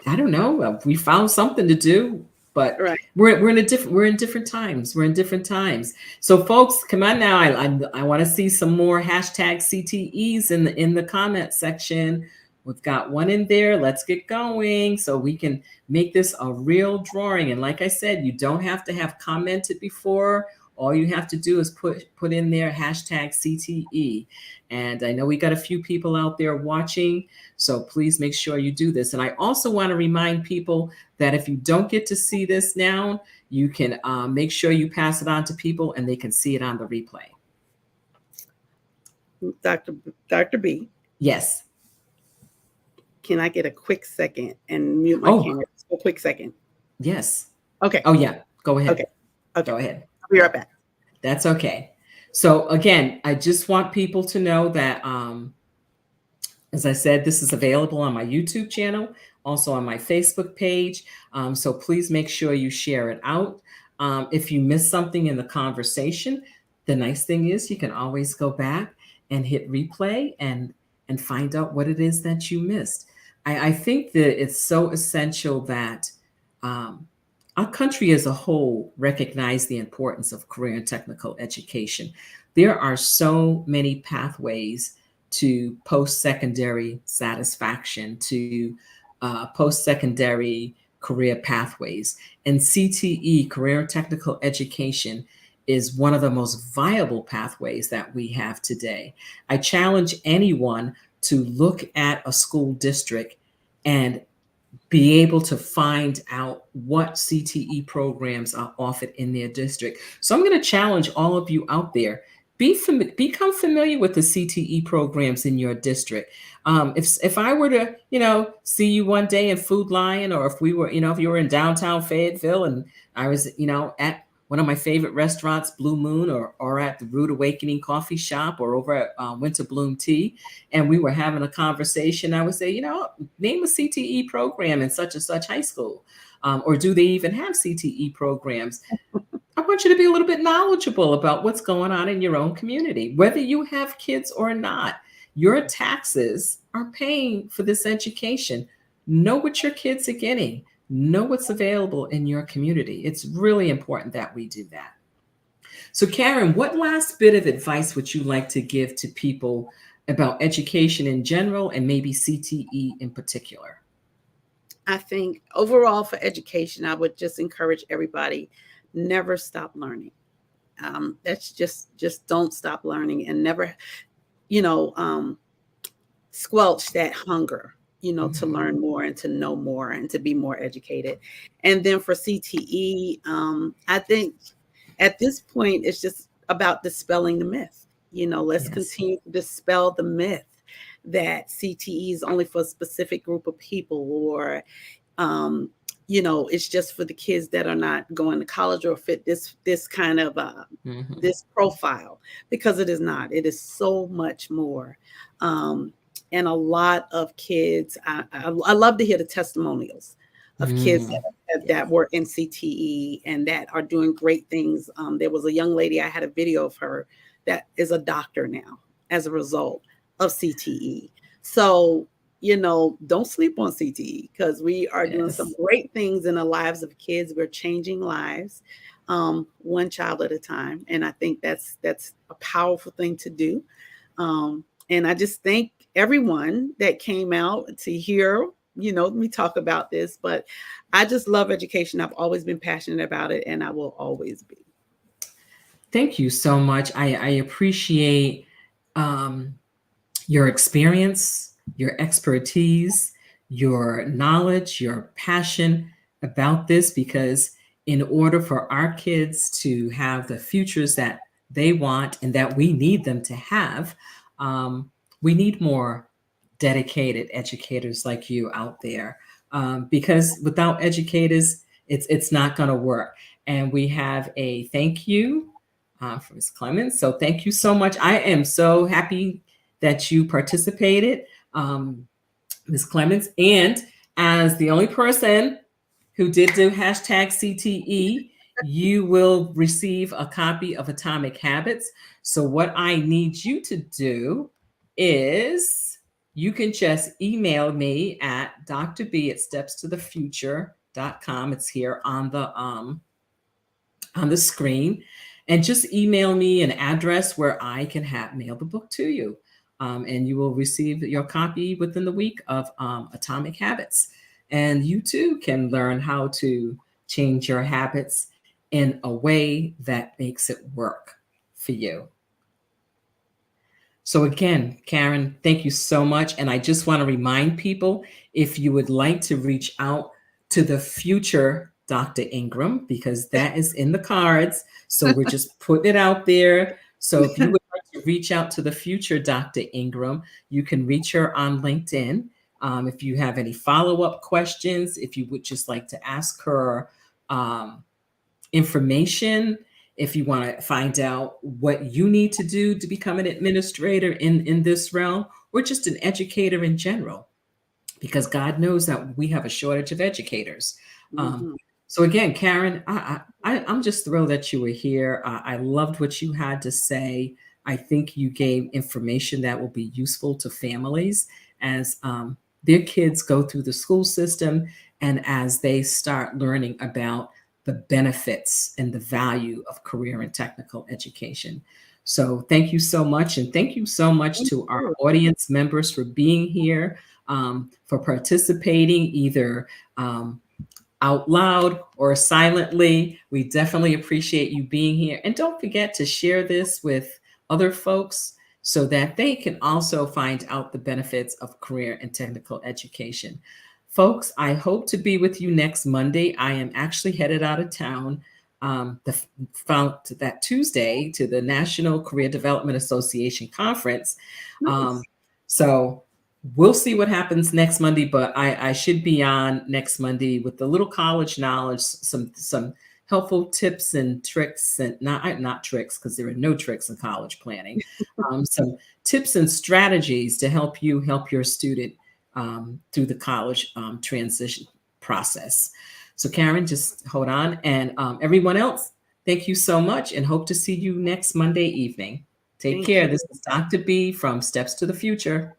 I don't know. We found something to do, but right. we're in different times. We're in different times. So folks, come on now. I want to see some more hashtag CTEs in the comment section. We've got one in there. Let's get going so we can make this a real drawing. And like I said, you don't have to have commented before. All you have to do is put in there hashtag CTE. And I know we got a few people out there watching, so please make sure you do this. And I also want to remind people that if you don't get to see this now, you can make sure you pass it on to people and they can see it on the replay. Dr. Dr. B, Yes. can I get a quick second and mute my Oh, camera? Just a quick second. yes. Okay. Oh, yeah. Go ahead. Okay. Okay. Go ahead. I'll be right back. That's okay. So, again, I just want people to know that as I said, this is available on my YouTube channel, also on my Facebook page. So please make sure you share it out. If you miss something in the conversation, the nice thing is you can always go back and hit replay and find out what it is that you missed. I think that it's so essential that um, our country as a whole recognize the importance of career and technical education. There are so many pathways to post-secondary satisfaction, to post-secondary career pathways. And CTE, career and technical education, is one of the most viable pathways that we have today. I challenge anyone to look at a school district and be able to find out what CTE programs are offered in their district. So I'm going to challenge all of you out there. Become familiar with the CTE programs in your district. If I were to, see you one day in Food Lion, or if we were, if you were in downtown Fayetteville and I was, at one of my favorite restaurants, Blue Moon, or at the Rude Awakening Coffee Shop, or over at Winter Bloom Tea, and we were having a conversation, I would say, name a CTE program in such and such high school. Or do they even have CTE programs? I want you to be a little bit knowledgeable about what's going on in your own community, whether you have kids or not. Your taxes are paying for this education. Know what your kids are getting, know what's available in your community. It's really important that we do that. So, Karen, what last bit of advice would you like to give to people about education in general and maybe CTE in particular? I think overall for education, I would just encourage everybody, never stop learning. That's just don't stop learning, and never, you know, um, squelch that hunger, to Mhm. learn more and to know more and to be more educated. And then for CTE, I think at this point, it's just about dispelling the myth. Let's Yes. continue to dispel the myth that CTE is only for a specific group of people, or um, it's just for the kids that are not going to college or fit this kind of Mhm. this profile, because it is not. It is so much more. Um, and a lot of kids, I love to hear the testimonials of kids Mm. that Yeah. were in CTE and that are doing great things. There was a young lady, I had a video of her that is a doctor now as a result of CTE. So, don't sleep on CTE, because we are doing some Yes. great things in the lives of kids. We're changing lives, one child at a time. And I think that's a powerful thing to do. And I just thank everyone that came out to hear, me talk about this. But I just love education. I've always been passionate about it, and I will always be. Thank you so much. I appreciate um, your experience, your expertise, your knowledge, your passion about this, because in order for our kids to have the futures that they want and that we need them to have, um, we need more dedicated educators like you out there. Because without educators, it's not going to work. And we have a thank you from Ms. Clemens. So thank you so much. I am so happy that you participated, Ms. Clemens. And as the only person who did do hashtag CTE, you will receive a copy of Atomic Habits. So what I need you to do is you can just email me at drb at stepstothefuture.com. It's here on the screen, and just email me an address where I can have mail the book to you. And you will receive your copy within the week of Atomic Habits. And you too can learn how to change your habits in a way that makes it work for you. So, again, Karen, thank you so much. And I just want to remind people, if you would like to reach out to the future Dr. Ingram, because that is in the cards. So, we're just putting it out there. So, if you would like to reach out to the future Dr. Ingram, you can reach her on LinkedIn. If you have any follow up questions, if you would just like to ask her, um, information, if you want to find out what you need to do to become an administrator in this realm, or just an educator in general, because God knows that we have a shortage of educators. Um, Mhm. so again, Karen, I'm just thrilled that you were here. I loved what you had to say. I think you gave information that will be useful to families as their kids go through the school system and as they start learning about the benefits and the value of career and technical education. So thank you so much. And thank you so much Thank to our you. audience members for being here, for participating either out loud or silently. We definitely appreciate you being here. And don't forget to share this with other folks so that they can also find out the benefits of career and technical education. Folks, I hope to be with you next Monday. I am actually headed out of town that Tuesday to the National Career Development Association conference. Um, Nice. so we'll see what happens next Monday, but I should be on next Monday with a little college knowledge, some helpful tips and tricks, and not tricks, because there are no tricks in college planning. Some tips and strategies to help you help your student through the college transition process. So Karen, just hold on. And everyone else, thank you so much and hope to see you next Monday evening. Take Thank care. you. This is Dr. B from Steps to the Future.